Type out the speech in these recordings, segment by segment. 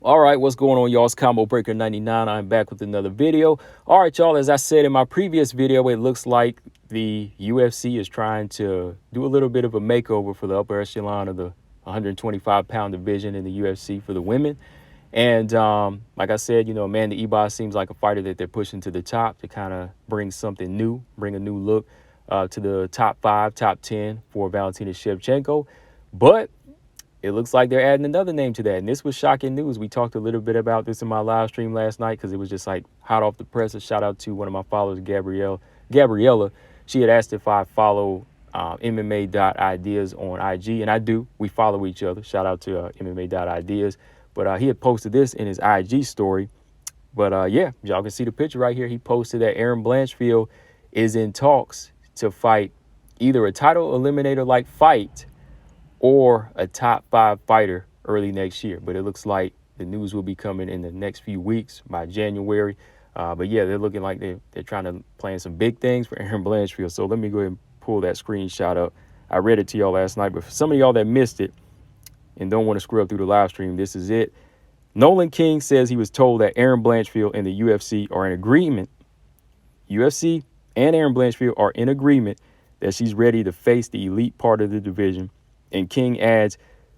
All right, what's going on, y'all? It's Combo Breaker 99. I'm back with another video. All right, y'all, as I said in my previous video, it looks like the UFC is trying to do a little bit of a makeover for the upper echelon of the 125-pound division in the UFC for the women. And like I said, Amanda Ibas seems like a fighter that they're pushing to the top to kind of bring something new, bring a new look to the top 5, top 10 for Valentina Shevchenko. But it looks like they're adding another name to that. And this was shocking news. We talked a little bit about this in my live stream last night because it was just like hot off the press. A shout out to one of my followers, Gabriella. She had asked if I follow MMA.ideas on IG, and I do. We follow each other. Shout out to MMA.ideas. But he had posted this in his IG story. But yeah, y'all can see the picture right here. He posted that Erin Blanchfield is in talks to fight either a title eliminator like fight or a top 5 fighter early next year. But it looks like the news will be coming in the next few weeks by January. But yeah, they're looking like they're trying to plan some big things for Erin Blanchfield. So let me go ahead and pull that screenshot up. I read it to y'all last night, but for some of y'all that missed it and don't want to screw up through the live stream, this is it. Nolan King says he was told that Erin Blanchfield and the UFC are in agreement. UFC and Erin Blanchfield are in agreement that she's ready to face the elite part of the division. And King adds,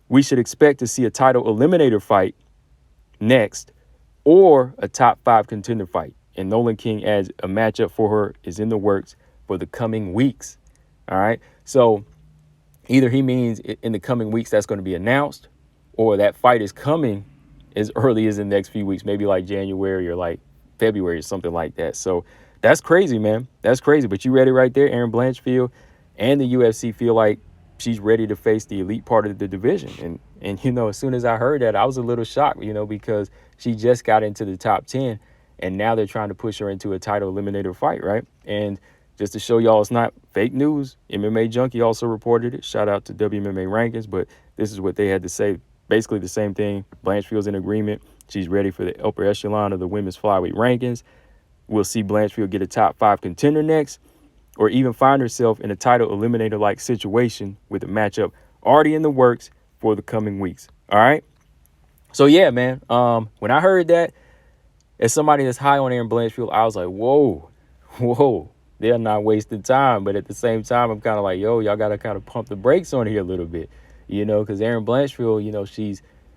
we should expect to see a title eliminator fight next or a top 5 contender fight. And Nolan King adds a matchup for her is in the works for the coming weeks. All right. So either he means in the coming weeks that's going to be announced, or that fight is coming as early as the next few weeks, maybe like January or like February or something like that. So that's crazy, man. That's crazy. But you read it right there. Erin Blanchfield and the UFC feel like she's ready to face the elite part of the division. And as soon as I heard that, I was a little shocked, because she just got into the top 10 and now they're trying to push her into a title eliminator fight, right? And just to show y'all it's not fake news, MMA Junkie also reported it. Shout out to WMMA Rankings, but this is what they had to say. Basically the same thing. Blanchfield's in agreement. She's ready for the upper echelon of the women's flyweight rankings. We'll see Blanchfield get a top 5 contender next, or even find herself in a title eliminator-like situation with a matchup already in the works for the coming weeks. All right? So, yeah, man, when I heard that, as somebody that's high on Erin Blanchfield, I was like, whoa, they're not wasting time. But at the same time, I'm kind of like, yo, y'all got to kind of pump the brakes on here a little bit, because Erin Blanchfield,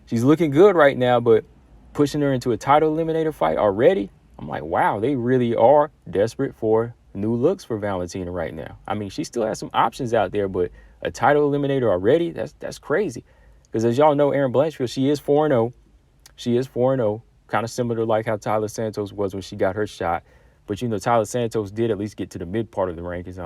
she's looking good right now, but pushing her into a title eliminator fight already, I'm like, wow, they really are desperate for new looks for Valentina right now. I mean, she still has some options out there, but a title eliminator already, that's crazy. Because as y'all know, Erin Blanchfield, she is 4-0. She is 4-0, kind of similar to like how Tyler Santos was when she got her shot. But, Tyler Santos did at least get to the mid part of the rankings.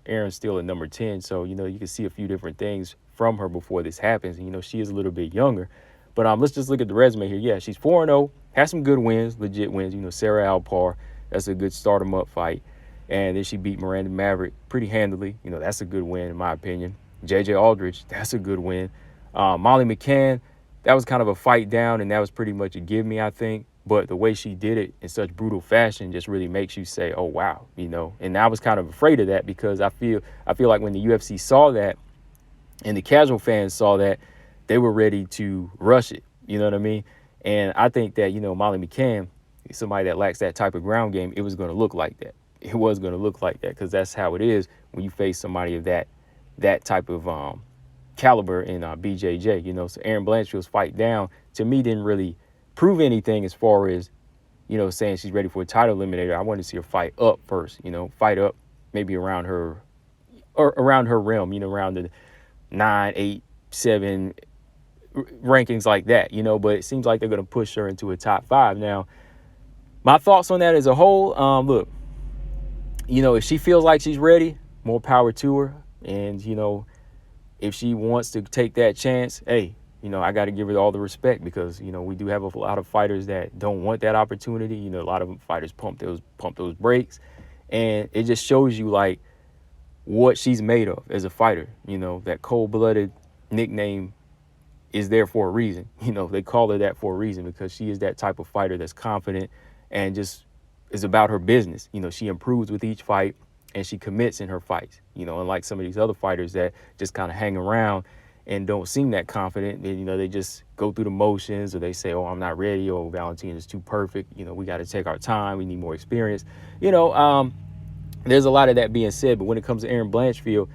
Erin's still at number 10. So, you can see a few different things from her before this happens. And, she is a little bit younger. But let's just look at the resume here. Yeah, she's 4-0, has some good wins, legit wins. Sarah Alpar, that's a good start-em-up fight. And then she beat Miranda Maverick pretty handily. That's a good win in my opinion. J.J. Aldridge, that's a good win. Molly McCann, that was kind of a fight down, and that was pretty much a give me, I think. But the way she did it in such brutal fashion just really makes you say, oh, wow, And I was kind of afraid of that because I feel like when the UFC saw that and the casual fans saw that, they were ready to rush it. You know what I mean? And I think that, Molly McCann, somebody that lacks that type of ground game, it was going to look like that. It was going to look like that because that's how it is when you face somebody of that type of caliber in BJJ. So Erin Blanchfield's fight down, to me, didn't really prove anything as far as, saying she's ready for a title eliminator. I wanted to see her fight up first, fight up maybe around her realm, around the 9, 8, 7 rankings like that, but it seems like they're going to push her into a top 5. Now, my thoughts on that as a whole, look, if she feels like she's ready, more power to her. And, if she wants to take that chance, hey, I got to give her all the respect because, we do have a lot of fighters that don't want that opportunity. A lot of fighters pump those brakes. And it just shows you, like, what she's made of as a fighter. That cold-blooded nickname is there for a reason. They call her that for a reason because she is that type of fighter that's confident and just is about her business. She improves with each fight and she commits in her fights, unlike some of these other fighters that just kind of hang around and don't seem that confident. And, they just go through the motions, or they say, oh, I'm not ready, or Valentina is too perfect. We got to take our time. We need more experience. There's a lot of that being said. But when it comes to Erin Blanchfield,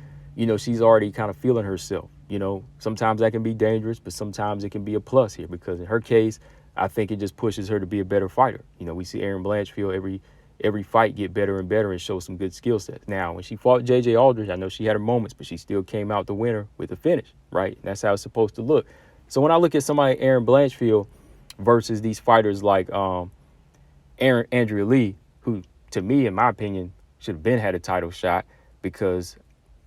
she's already kind of feeling herself. Sometimes that can be dangerous, but sometimes it can be a plus here, because in her case, I think it just pushes her to be a better fighter. We see Erin Blanchfield every fight get better and better and show some good skill sets. Now, when she fought JJ Aldridge, I know she had her moments, but she still came out the winner with a finish, right? And that's how it's supposed to look. So when I look at somebody, Erin Blanchfield, versus these fighters like Andrea Lee, who, to me, in my opinion, should have been had a title shot, because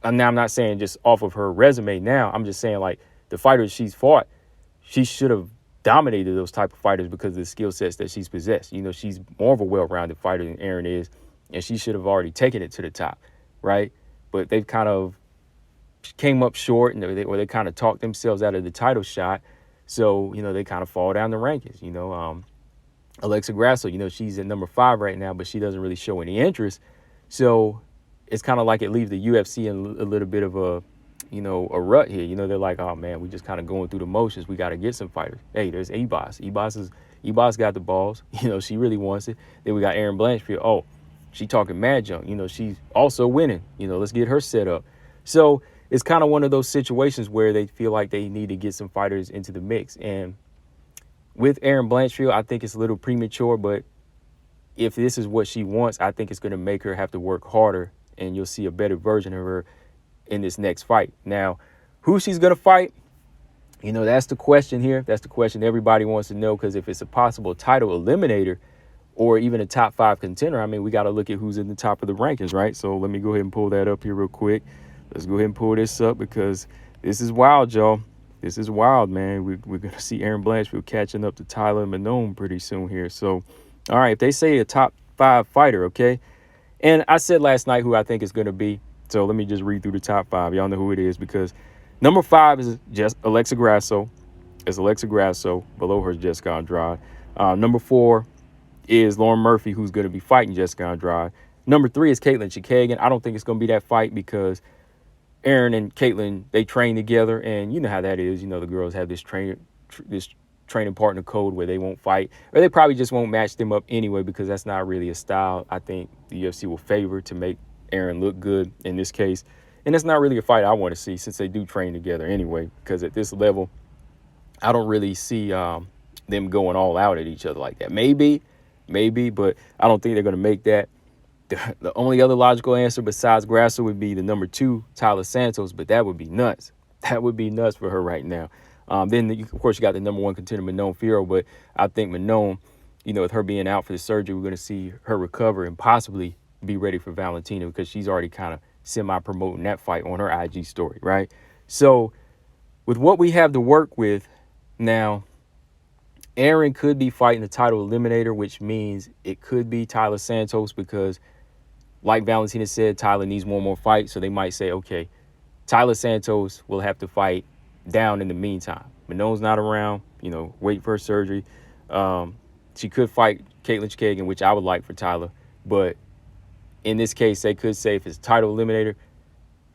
now I'm not saying just off of her resume now. I'm just saying, like, the fighters she's fought, she should have dominated those type of fighters because of the skill sets that she's possessed. She's more of a well-rounded fighter than Erin is, and she should have already taken it to the top, right? But they've kind of came up short, and they kind of talked themselves out of the title shot. So, they kind of fall down the rankings. Alexa Grasso, she's at number 5 right now, but she doesn't really show any interest. So it's kind of like it leaves the UFC in a little bit of a rut here. They're like, oh man, we just kind of going through the motions. We got to get some fighters. Hey, there's Ebos. Ebos got the balls. She really wants it. Then we got Erin Blanchfield. Oh, she talking mad junk. She's also winning. Let's get her set up. So it's kind of one of those situations where they feel like they need to get some fighters into the mix. And with Erin Blanchfield, I think it's a little premature, but if this is what she wants, I think it's going to make her have to work harder, and you'll see a better version of her in this next fight. Now, who she's going to fight, that's the question here. That's the question everybody wants to know, because if it's a possible title eliminator or even a top 5 contender, I mean, we got to look at who's in the top of the rankings, right? So let me go ahead and pull that up here real quick. Let's go ahead and pull this up, because this is wild, y'all. This is wild, man. We're going to see Erin Blanchfield catching up to Tyler Manone pretty soon here. So, all right, if they say a top 5 fighter, okay? And I said last night who I think is going to be. So let me just read through the top 5. Y'all know who it is, because number 5 is just Alexa Grasso. It's Alexa Grasso. Below her is Jessica Andrade. Number 4 is Lauren Murphy, who's going to be fighting Jessica Andrade. Number 3 is Caitlin Chikagan. I don't think it's going to be that fight, because Erin and Caitlin, they train together, and you know how that is. The girls have this training partner code where they won't fight, or they probably just won't match them up anyway, because that's not really a style I think the UFC will favor to make Erin look good in this case. And it's not really a fight I want to see, since they do train together anyway, because at this level, I don't really see them going all out at each other like that. Maybe, but I don't think they're going to make that. The only other logical answer besides Grasso would be the number 2, Tyler Santos, but that would be nuts. That would be nuts for her right now. Then, of course, you got the number 1 contender, Manon Fiorot, but I think Manon, with her being out for the surgery, we're going to see her recover and possibly be ready for Valentina, because she's already kind of semi-promoting that fight on her IG story, right? So with what we have to work with now, Erin could be fighting the title eliminator, which means it could be Tyler Santos, because like Valentina said, Tyler needs one more fight. So they might say, okay, Tyler Santos will have to fight down in the meantime. Manon's not around, wait for her surgery. She could fight Caitlin Chikagan, which I would like for Tyler. But in this case, they could say if it's a title eliminator,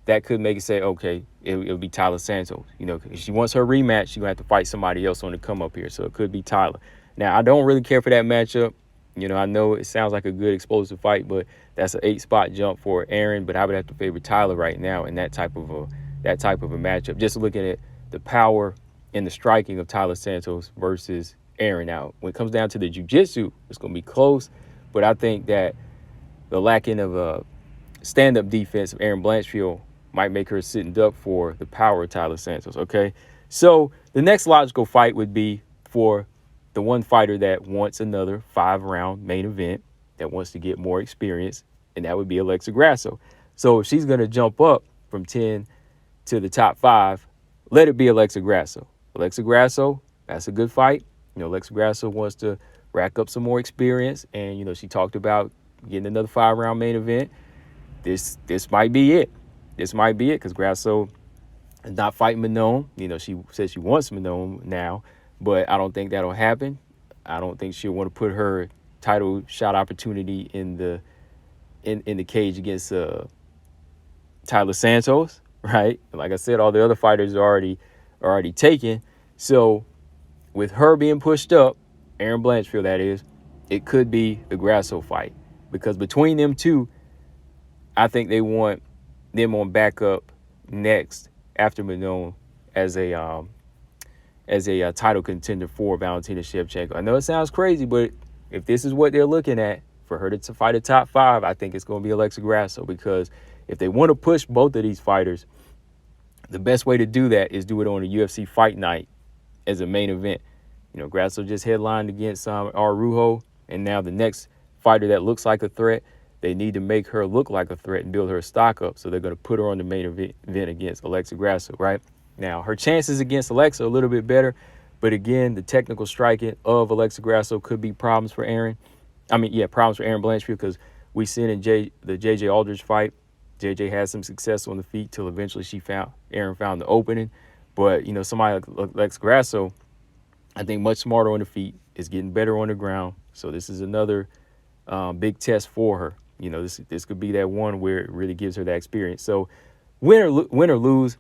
that could make it say, okay, it'll be Tyler Santos. If she wants her rematch, she's going to have to fight somebody else on the come up here. So it could be Tyler. Now, I don't really care for that matchup. I know it sounds like a good explosive fight, but that's an 8-spot jump for Erin. But I would have to favor Tyler right now in that type of a matchup. Just looking at the power and the striking of Tyler Santos versus Erin. Now, when it comes down to the jiu-jitsu, it's going to be close. But I think that the lacking of a stand-up defense of Erin Blanchfield might make her sitting duck for the power of Tyler Santos, okay? So the next logical fight would be for the one fighter that wants another 5-round main event, that wants to get more experience, and that would be Alexa Grasso. So if she's going to jump up from 10 to the top 5, let it be Alexa Grasso. Alexa Grasso, that's a good fight. Alexa Grasso wants to rack up some more experience, and, she talked about getting another 5-round main event. This might be it. This might be it, because Grasso is not fighting Manon. She says she wants Manon now, but I don't think that'll happen. I don't think she'll want to put her title shot opportunity in the cage against Tyler Santos, right? Like I said, all the other fighters are already are already taken. So with her being pushed up, Erin Blanchfield, that is, it could be the Grasso fight. Because between them two, I think they want them on backup next after Manon as a title contender for Valentina Shevchenko. I know it sounds crazy, but if this is what they're looking at for her to fight a top 5, I think it's going to be Alexa Grasso, because if they want to push both of these fighters, the best way to do that is do it on a UFC fight night as a main event. You know, Grasso just headlined against Araujo, and now the next fighter that looks like a threat, they need to make her look like a threat and build her stock up. So they're going to put her on the main event against Alexa Grasso, right? Now, her chances against Alexa are a little bit better, but again, the technical striking of Alexa Grasso could be problems for Erin. Problems for Erin Blanchfield, because we seen in the J.J. Aldridge fight, J.J. had some success on the feet till eventually Erin found the opening. But, you know, somebody like Alexa Grasso, I think much smarter on the feet, is getting better on the ground. So this is another big test for her. You know, this could be that one where it really gives her that experience. So win or lose,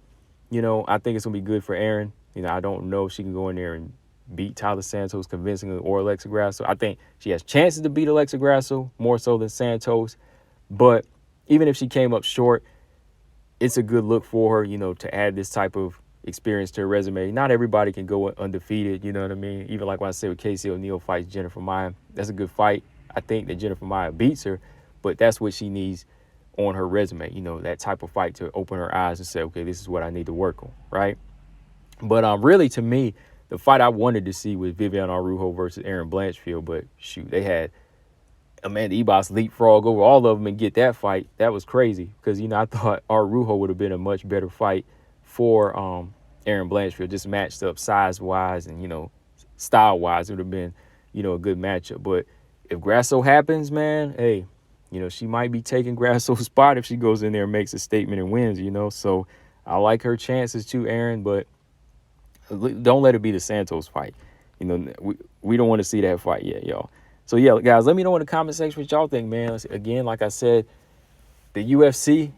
you know, I think it's going to be good for Erin. You know, I don't know if she can go in there and beat Tyler Santos convincingly or Alexa Grasso. I think she has chances to beat Alexa Grasso more so than Santos. But even if she came up short, it's a good look for her, you know, to add this type of experience to her resume. Not everybody can go undefeated, you know what I mean? Even like when I said with Casey O'Neill fights Jennifer Maia, that's a good fight. I think that Jennifer Maia beats her, but that's what she needs on her resume, you know, that type of fight to open her eyes and say, okay, this is what I need to work on, right? But really, to me, the fight I wanted to see was Viviane Araujo versus Erin Blanchfield, but shoot, they had Amanda Ibas leapfrog over all of them and get that fight. That was crazy, because, you know, I thought Araujo would have been a much better fight for Erin Blanchfield, just matched up size-wise and, you know, style-wise. It would have been, you know, a good matchup. But if Grasso happens, man, hey, you know, she might be taking Grasso's spot if she goes in there and makes a statement and wins, you know. So I like her chances too, Erin, but don't let it be the Santos fight. You know, we don't want to see that fight yet, y'all. So, yeah, guys, let me know in the comment section what y'all think, man. Again, like I said, the UFC,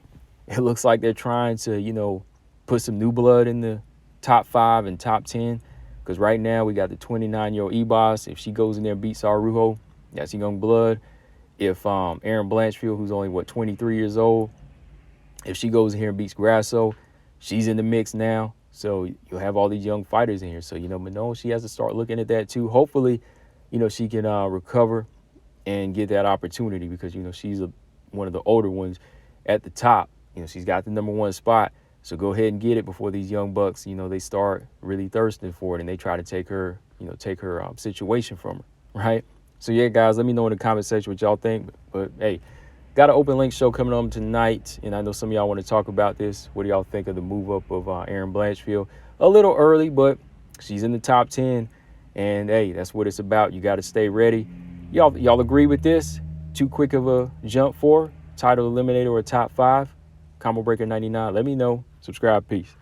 it looks like they're trying to, you know, put some new blood in the top 5 and top 10. Because right now we got the 29-year-old Ibas. If she goes in there and beats Araujo, that's young blood. If Erin Blanchfield, who's only, 23 years old, if she goes in here and beats Grasso, she's in the mix now. So you'll have all these young fighters in here. So, you know, Manon, she has to start looking at that too. Hopefully, you know, she can recover and get that opportunity, because, you know, she's one of the older ones at the top. You know, she's got the #1 spot. So go ahead and get it before these young bucks, you know, they start really thirsting for it and they try to take her situation from her, right? So, yeah, guys, let me know in the comment section what y'all think. But, hey, got an open link show coming on tonight, and I know some of y'all want to talk about this. What do y'all think of the move up of Erin Blanchfield? A little early, but she's in the top 10, and, hey, that's what it's about. You got to stay ready. Y'all agree with this? Too quick of a jump for title eliminator or top 5? Combo Breaker 99. Let me know. Subscribe. Peace.